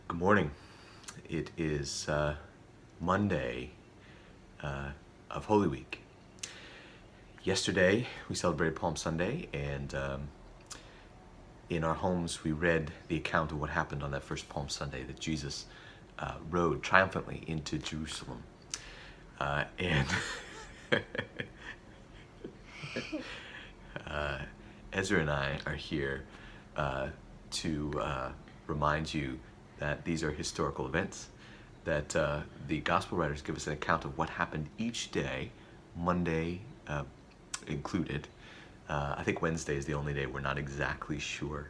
Good morning. It is Monday of Holy Week. Yesterday we celebrated Palm Sunday, and in our homes we read the account of what happened on that first Palm Sunday, that Jesus rode triumphantly into Jerusalem. And Ezra and I are here to remind you that these are historical events, that the gospel writers give us an account of what happened each day, Monday included. I think Wednesday is the only day we're not exactly sure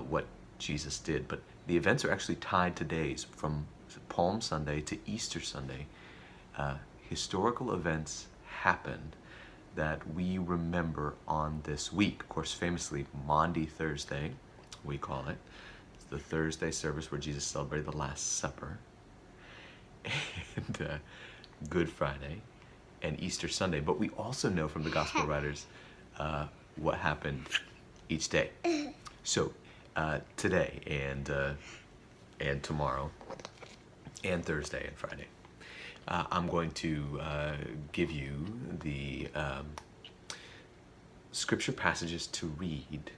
what Jesus did, but the events are actually tied to days from Palm Sunday to Easter Sunday. Historical events happened that we remember on this week. Of course, famously, Maundy Thursday, we call it. It's the Thursday service where Jesus celebrated the Last Supper. And Good Friday and Easter Sunday. But we also know from the Gospel writers what happened each day. So today and tomorrow and Thursday and Friday, I'm going to give you the scripture passages to read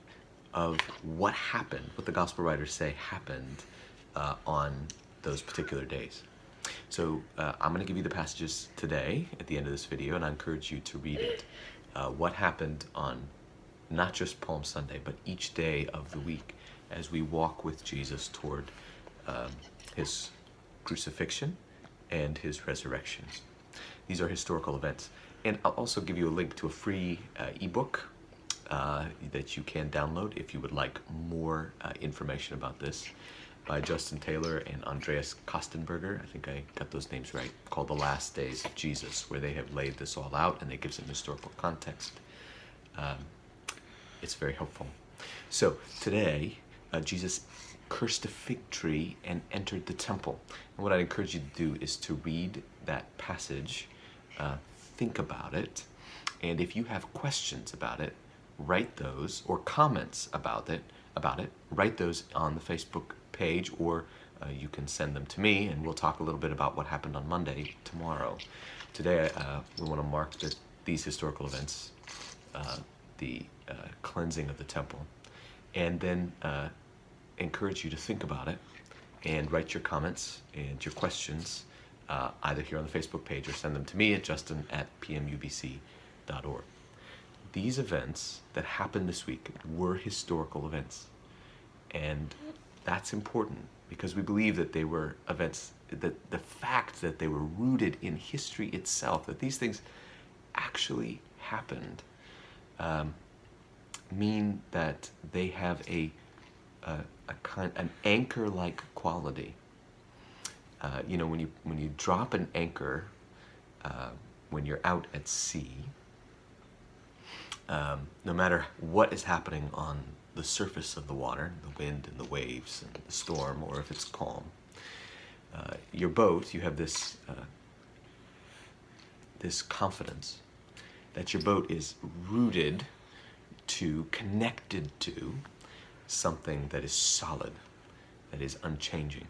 of what happened, what the gospel writers say happened on those particular days. So I'm going to give you the passages today at the end of this video, and I encourage you to read it. What happened on not just Palm Sunday, but each day of the week as we walk with Jesus toward his crucifixion and his resurrection. These are historical events. And I'll also give you a link to a free ebook that you can download if you would like more information about this, by Justin Taylor and Andreas Kostenberger. I think I got those names right. Called The Last Days of Jesus, where they have laid this all out and they give some historical context. It's very helpful. So today, Jesus cursed a fig tree and entered the temple. And what I'd encourage you to do is to read that passage, think about it, and if you have questions about it, write those, or comments about it, write those on the Facebook page, or you can send them to me, and we'll talk a little bit about what happened on Monday tomorrow. Today, we want to mark these historical events, the cleansing of the temple, and then encourage you to think about it and write your comments and your questions either here on the Facebook page or send them to me at justin@pmubc.org. These events that happened this week were historical events, and that's important because we believe that they were events, that the fact that they were rooted in history itself, that these things actually happened, mean that they have an anchor-like quality. When you drop an anchor when you're out at sea, no matter what is happening on the surface of the water, the wind and the waves and the storm, or if it's calm, your boat, you have this confidence that your boat is rooted to, connected to something that is solid, that is unchanging.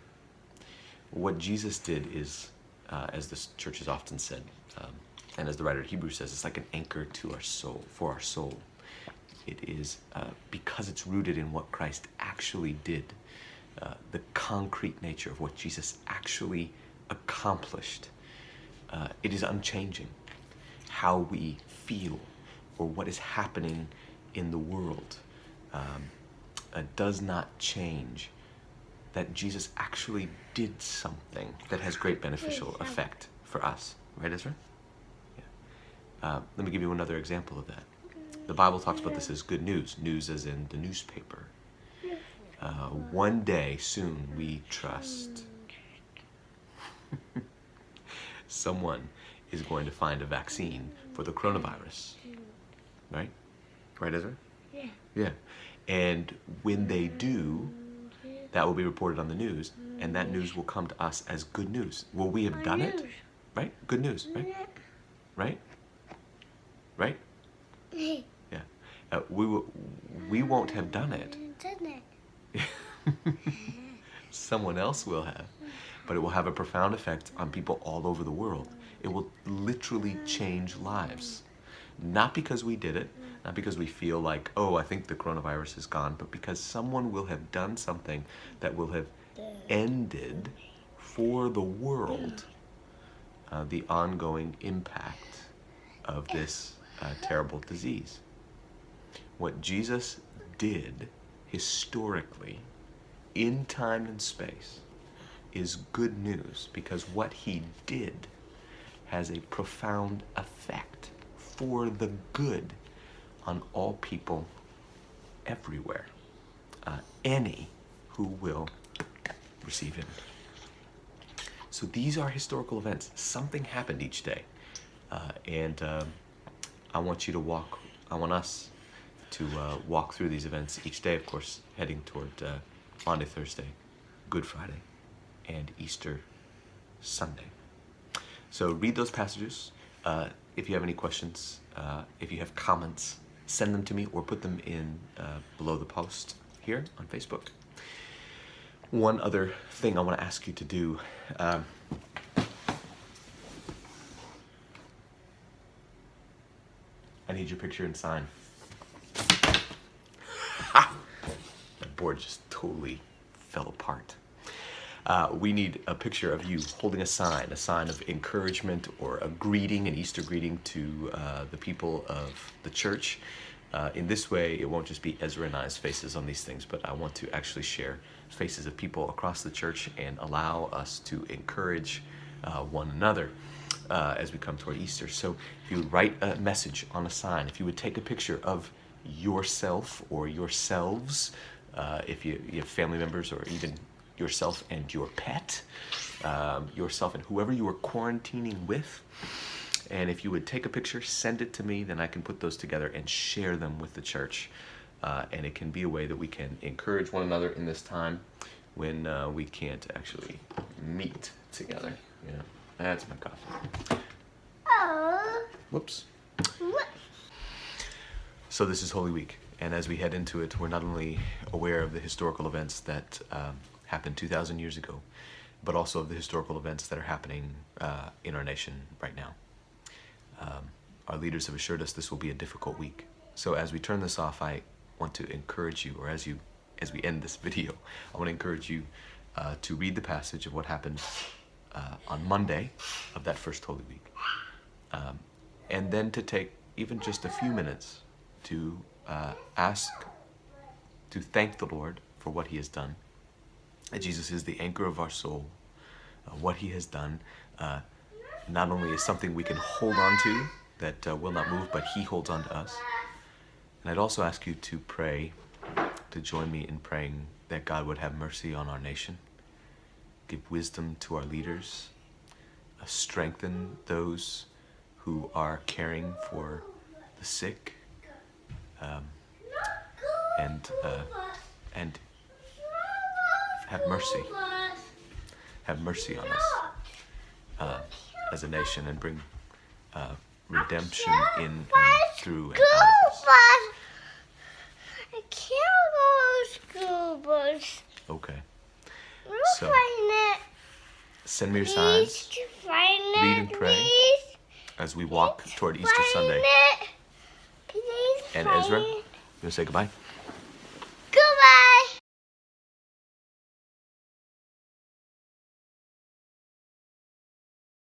What Jesus did is, as the church has often said, and as the writer of Hebrews says, it's like an anchor to our soul, for our soul. It is because it's rooted in what Christ actually did, the concrete nature of what Jesus actually accomplished. It is unchanging. How we feel or what is happening in the world does not change. That Jesus actually did something that has great beneficial effect for us. Right, Ezra? Yeah. Let me give you another example of that. The Bible talks about this as good news. News as in the newspaper. One day soon, we trust someone is going to find a vaccine for the coronavirus. Right? Right, Ezra? Yeah. Yeah. And when they do, that will be reported on the news, and that news will come to us as good news. Will we have done it? Right? Good news, right? Right? Right? Yeah. We won't have done it. someone else will have, but it will have a profound effect on people all over the world. It will literally change lives. Not because we did it, not because we feel like, oh, I think the coronavirus is gone, but because someone will have done something that will have ended for the world the ongoing impact of this terrible disease. What Jesus did historically in time and space is good news, because what he did has a profound effect for the good on all people everywhere, any who will receive him. So these are historical events. Something happened each day, and I want us to walk through these events each day, of course, heading toward Maundy, Thursday, Good Friday, and Easter Sunday. So read those passages. If you have any questions, if you have comments, send them to me or put them in below the post here on Facebook. One other thing I want to ask you to do. I need your picture and sign. Ha! That board just totally fell apart. We need a picture of you holding a sign of encouragement or a greeting, an Easter greeting to the people of the church. In this way, it won't just be Ezra and I's faces on these things, but I want to actually share faces of people across the church and allow us to encourage one another as we come toward Easter. So if you would write a message on a sign, if you would take a picture of yourself or yourselves, if you have family members, or even yourself and your pet, yourself and whoever you are quarantining with, and if you would take a picture, send it to me, then I can put those together and share them with the church. And it can be a way that we can encourage one another in this time when we can't actually meet together. Yeah, that's my coffee. Oh. Whoops. So this is Holy Week, and as we head into it, we're not only aware of the historical events that happened 2,000 years ago, but also of the historical events that are happening in our nation right now. Our leaders have assured us this will be a difficult week. So as we turn this off, I want to encourage you, or as we end this video, I want to encourage you to read the passage of what happened on Monday of that first Holy Week. And then to take even just a few minutes to thank the Lord for what he has done. That Jesus is the anchor of our soul. What he has done not only is something we can hold on to that will not move, but he holds on to us. And I'd also ask you to pray, to join me in praying that God would have mercy on our nation, give wisdom to our leaders, strengthen those who are caring for the sick, and have mercy. Have mercy on us as a nation, and bring redemption in and through and out of us. I can't go to school bus. Okay. We'll So, find it. send me your Please, signs to find it. read and pray Please. as we walk toward Easter Find Sunday. it. Please And find Ezra, it. you want to say goodbye?